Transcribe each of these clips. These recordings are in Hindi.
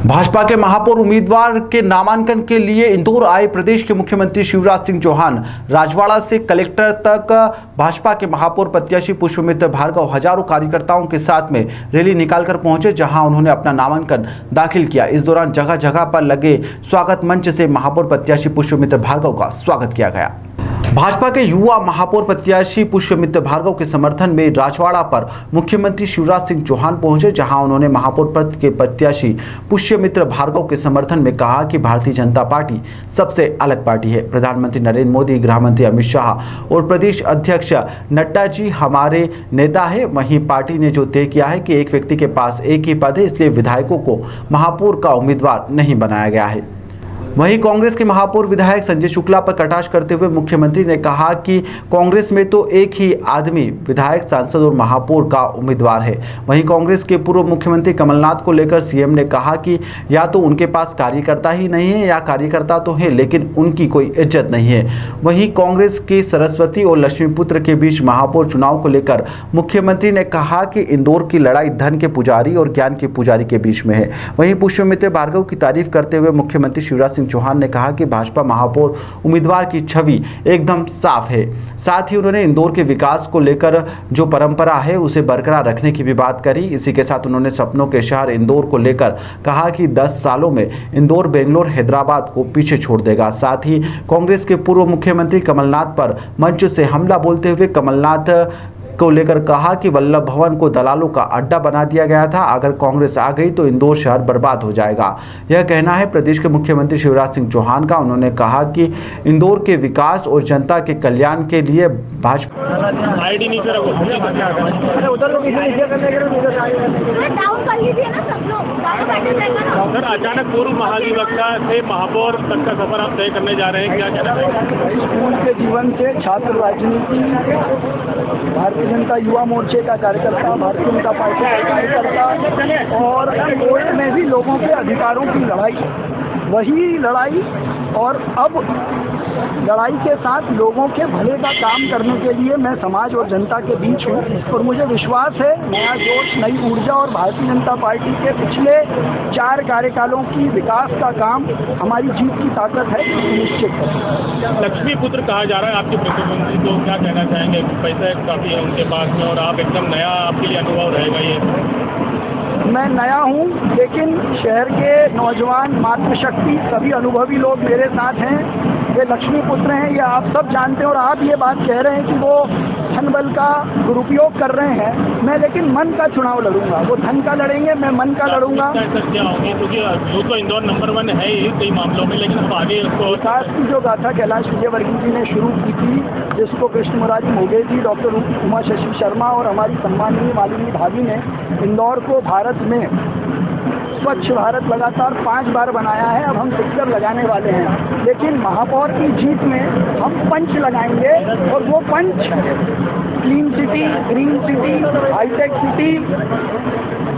भाजपा के महापौर उम्मीदवार के नामांकन के लिए इंदौर आए प्रदेश के मुख्यमंत्री शिवराज सिंह चौहान राजवाड़ा से कलेक्टर तक भाजपा के महापौर प्रत्याशी पुष्पमित्र भार्गव हजारों कार्यकर्ताओं के साथ में रैली निकालकर पहुंचे, जहां उन्होंने अपना नामांकन दाखिल किया। इस दौरान जगह जगह पर लगे स्वागत मंच से महापौर प्रत्याशी पुष्पमित्र भार्गव का स्वागत किया गया। भाजपा के युवा महापौर प्रत्याशी पुष्पमित्र भार्गव के समर्थन में राजवाड़ा पर मुख्यमंत्री शिवराज सिंह चौहान पहुंचे, जहां उन्होंने महापौर पद के प्रत्याशी पुष्पमित्र भार्गव के समर्थन में कहा कि भारतीय जनता पार्टी सबसे अलग पार्टी है। प्रधानमंत्री नरेंद्र मोदी, गृह मंत्री अमित शाह और प्रदेश अध्यक्ष नड्डा जी हमारे नेता है। वहीं पार्टी ने जो तय किया है कि एक व्यक्ति के पास एक ही पद है, इसलिए विधायकों को महापौर का उम्मीदवार नहीं बनाया गया है। वहीं कांग्रेस के महापौर विधायक संजय शुक्ला पर कटाक्ष करते हुए मुख्यमंत्री ने कहा कि कांग्रेस में तो एक ही आदमी विधायक, सांसद और महापौर का उम्मीदवार है। वहीं कांग्रेस के पूर्व मुख्यमंत्री कमलनाथ को लेकर सीएम ने कहा कि या तो उनके पास कार्यकर्ता ही नहीं है या कार्यकर्ता तो है लेकिन उनकी कोई इज्जत नहीं है। वहीं कांग्रेस के सरस्वती और लक्ष्मीपुत्र के बीच महापौर चुनाव को लेकर मुख्यमंत्री ने कहा कि इंदौर की लड़ाई धन के पुजारी और ज्ञान के पुजारी के बीच में है। वहीं पुष्पमित्र भार्गव की तारीफ करते हुए मुख्यमंत्री शिवराज सिंह चौहान ने कहा कि भाजपा महापौर उम्मीदवार की छवि एकदम साफ है। साथ ही उन्होंने इंदौर के विकास को लेकर जो परंपरा है उसे बरकरार रखने की भी बात करी। इसी के साथ उन्होंने सपनों के शहर इंदौर को लेकर कहा कि 10 सालों में इंदौर, बेंगलोर, हैदराबाद को पीछे छोड़ देगा। साथ ही कांग्रेस के पूर्व मुख्यमंत्री कमलनाथ पर मंच से हमला बोलते हुए कमलनाथ को लेकर कहा कि वल्लभ भवन को दलालों का अड्डा बना दिया गया था। अगर कांग्रेस आ गई तो इंदौर शहर बर्बाद हो जाएगा। यह कहना है प्रदेश के मुख्यमंत्री शिवराज सिंह चौहान का। उन्होंने कहा कि इंदौर के विकास और जनता के कल्याण के लिए भाजपा सर, अचानक पूर्व महाधिवक्ता से महापौर तक का सफर आप तय करने जा रहे हैं, क्या कहना चाहेंगे? स्कूल के जीवन से छात्र राजनीति, भारतीय जनता युवा मोर्चे का कार्यकर्ता, भारतीय जनता पार्टी का कार्यकर्ता और कोर्ट में भी लोगों के अधिकारों की लड़ाई, वही लड़ाई और अब लड़ाई के साथ लोगों के भले का काम करने के लिए मैं समाज और जनता के बीच हूँ और मुझे विश्वास है नया जोश, नई ऊर्जा और भारतीय जनता पार्टी के पिछले 4 कार्यकालों की विकास का काम हमारी जीत की ताकत है, सुनिश्चित है। लक्ष्मी पुत्र कहा जा रहा है आपके मुख्यमंत्री को, क्या कहना चाहेंगे? पैसा काफ़ी है उनके पास में और आप एकदम नया, आपके लिए अनुभव रहेगा ये? मैं नया हूँ लेकिन शहर के नौजवान, मातृशक्ति, सभी अनुभवी लोग मेरे साथ हैं। वे लक्ष्मी पुत्र हैं, ये आप सब जानते हैं और आप ये बात कह रहे हैं कि वो धन बल का दुरुपयोग कर रहे हैं। मैं लेकिन मन का चुनाव लड़ूंगा, वो धन का लड़ेंगे, मैं मन का लड़ूंगा। क्या होंगे क्योंकि वो तो इंदौर नंबर 1 है ही कई मामलों में, लेकिन अब आगे उसको विकास की जो गाथा कैलाश विजयवर्गीय जी ने शुरू की थी, जिसको कृष्ण मुरारी मोघे जी, डॉक्टर उमा शशि शर्मा और हमारी सम्माननीय मालिनी भाभी ने इंदौर को भारत में स्वच्छ भारत लगातार 5 बार बनाया है। अब हम सिक्कर लगाने वाले हैं, लेकिन महापौर की जीत में हम पंच लगाएंगे और वो punch clean city, green city, high tech city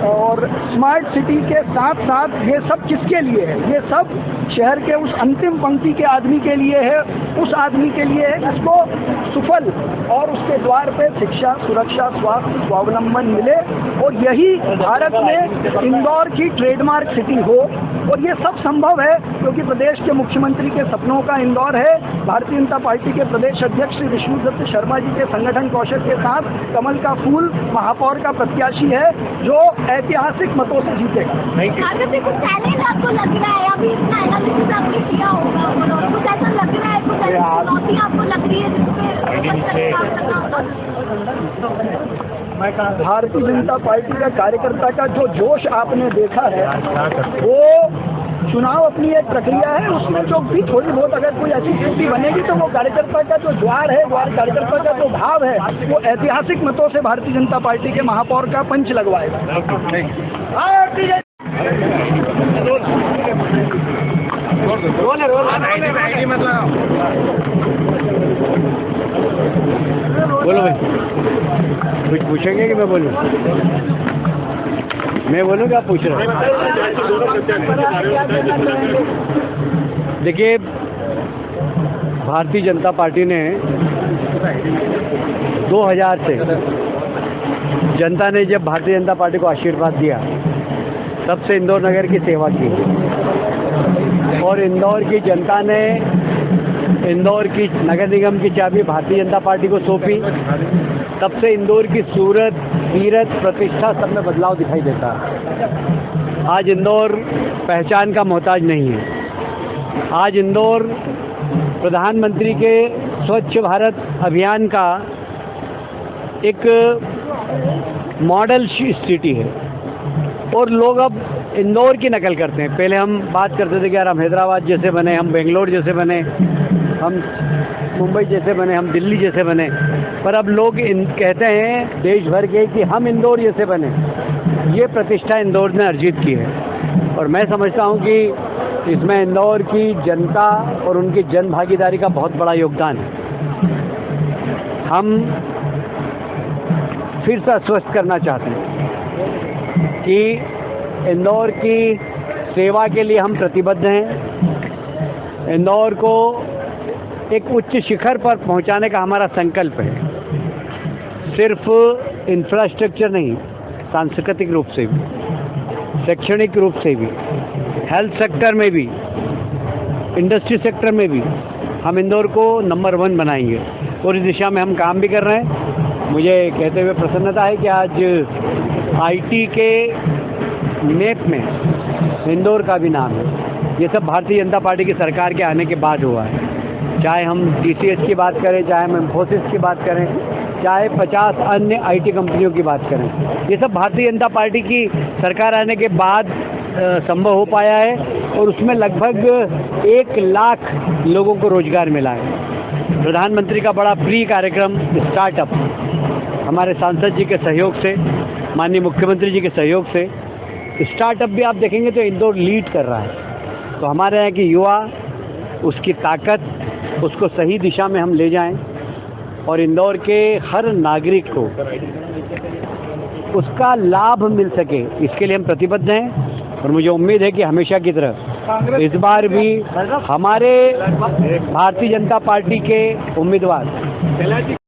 और स्मार्ट सिटी के साथ साथ ये सब किसके लिए है? ये सब शहर के उस अंतिम पंक्ति के आदमी के लिए है, उस आदमी के लिए है जिसको सुफल और उसके द्वार पे शिक्षा, सुरक्षा, स्वास्थ्य, स्वावलंबन मिले और यही भारत में इंदौर की ट्रेडमार्क सिटी हो। और ये सब संभव है क्योंकि प्रदेश के मुख्यमंत्री के सपनों का इंदौर है। भारतीय जनता पार्टी के प्रदेश अध्यक्ष श्री विष्णुदत्त शर्मा जी के संगठन कौशल के साथ कमल का फूल महापौर का प्रत्याशी है जो ऐतिहासिक मतों से जीतेगा। आपको लग रहा है अभी इतना एनालिसिस आपने किया होगा, कुछ ऐसा लग रहा है, कुछ ऐसी चुनौती आपको लग रही है भारतीय जनता पार्टी का कार्यकर्ता का जो जोश आपने देखा है वो चुनाव अपनी एक प्रक्रिया है, उसमें जो भी थोड़ी बहुत अगर कोई ऐसी स्थिति बनेगी तो वो कार्यकर्ता का जो द्वार है, कार्यकर्ता का जो भाव है वो ऐतिहासिक मतों से भारतीय जनता पार्टी के महापौर का पंच लगवाएगा। बोलो भाई, कुछ पूछेंगे कि मैं बोलूँ? मैं बोलूँ कि आप पूछ रहे हैं? देखिए, भारतीय जनता पार्टी ने 2000 से जनता ने जब भारतीय जनता पार्टी को आशीर्वाद दिया तब से इंदौर नगर की सेवा की और इंदौर की जनता ने इंदौर की नगर निगम की चाबी भारतीय जनता पार्टी को सौंपी। तब से इंदौर की सूरत, सीरत, प्रतिष्ठा सब में बदलाव दिखाई देता है। आज इंदौर पहचान का मोहताज नहीं है। आज इंदौर प्रधानमंत्री के स्वच्छ भारत अभियान का एक मॉडल सिटी है और लोग अब इंदौर की नकल करते हैं। पहले हम बात करते थे कि यार हम हैदराबाद जैसे बने, हम बेंगलोर जैसे बने, हम मुंबई जैसे बने, हम दिल्ली जैसे बने, पर अब लोग कहते हैं देश भर के कि हम इंदौर जैसे बने। ये प्रतिष्ठा इंदौर ने अर्जित की है और मैं समझता हूँ कि इसमें इंदौर की जनता और उनकी जन भागीदारी का बहुत बड़ा योगदान है। हम फिर से आश्वस्त करना चाहते हैं कि इंदौर की सेवा के लिए हम प्रतिबद्ध हैं। इंदौर को एक उच्च शिखर पर पहुंचाने का हमारा संकल्प है। सिर्फ इंफ्रास्ट्रक्चर नहीं, सांस्कृतिक रूप से भी, शैक्षणिक रूप से भी, हेल्थ सेक्टर में भी, इंडस्ट्री सेक्टर में भी हम इंदौर को नंबर 1 बनाएंगे और इस दिशा में हम काम भी कर रहे हैं। मुझे कहते हुए प्रसन्नता है कि आज आईटी के मैप में इंदौर का भी नाम है। ये सब भारतीय जनता पार्टी की सरकार के आने के बाद हुआ है। चाहे हम TCS की बात करें, चाहे हम इंफोसिस की बात करें, चाहे 50 अन्य आईटी कंपनियों की बात करें, ये सब भारतीय जनता पार्टी की सरकार आने के बाद संभव हो पाया है और उसमें लगभग 1 लाख लोगों को रोजगार मिला है। प्रधानमंत्री का बड़ा प्री कार्यक्रम स्टार्टअप हमारे सांसद जी के सहयोग से, माननीय मुख्यमंत्री जी के सहयोग से स्टार्टअप भी आप देखेंगे तो इंदौर लीड कर रहा है। तो हमारे यहाँ की युवा, उसकी ताकत, उसको सही दिशा में हम ले जाएं और इंदौर के हर नागरिक को उसका लाभ मिल सके, इसके लिए हम प्रतिबद्ध हैं। और मुझे उम्मीद है कि हमेशा की तरह इस बार भी हमारे भारतीय जनता पार्टी के उम्मीदवार